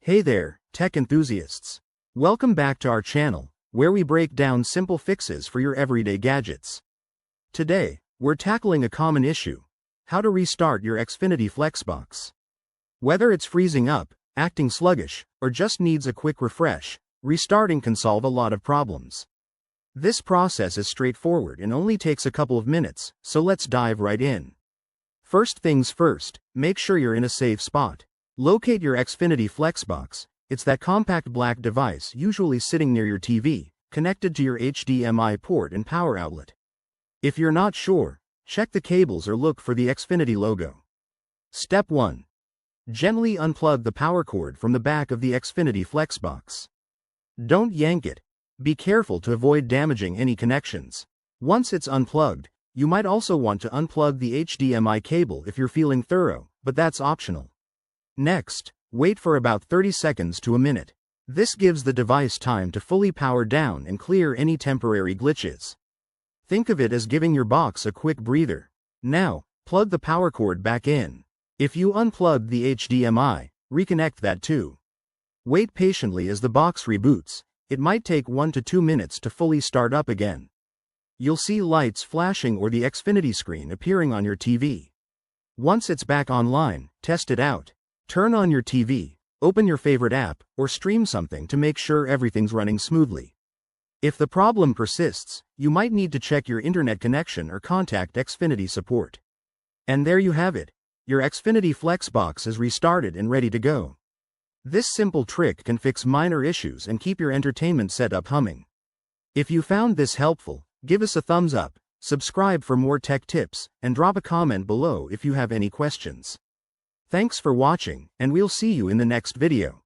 Hey there, tech enthusiasts. Welcome back to our channel, where we break down simple fixes for your everyday gadgets. Today, we're tackling a common issue: how to restart your Xfinity Flex box. Whether it's freezing up, acting sluggish, or just needs a quick refresh, restarting can solve a lot of problems. This process is straightforward and only takes a couple of minutes, so let's dive right in. First things first, make sure you're in a safe spot. Locate your Xfinity Flex box. It's that compact black device usually sitting near your TV, connected to your HDMI port and power outlet. If you're not sure, check the cables or look for the Xfinity logo. Step 1. Gently unplug the power cord from the back of the Xfinity Flex box. Don't yank it. Be careful to avoid damaging any connections. Once it's unplugged, you might also want to unplug the HDMI cable if you're feeling thorough, but that's optional. Next, wait for about 30 seconds to a minute. This gives the device time to fully power down and clear any temporary glitches. Think of it as giving your box a quick breather. Now, plug the power cord back in. If you unplugged the HDMI, reconnect that too. Wait patiently as the box reboots. It might take 1 to 2 minutes to fully start up again. You'll see lights flashing or the Xfinity screen appearing on your TV. Once it's back online, test it out. Turn on your TV, open your favorite app, or stream something to make sure everything's running smoothly. If the problem persists, you might need to check your internet connection or contact Xfinity support. And there you have it. Your Xfinity Flex box is restarted and ready to go. This simple trick can fix minor issues and keep your entertainment setup humming. If you found this helpful, give us a thumbs up, subscribe for more tech tips, and drop a comment below if you have any questions. Thanks for watching, and we'll see you in the next video.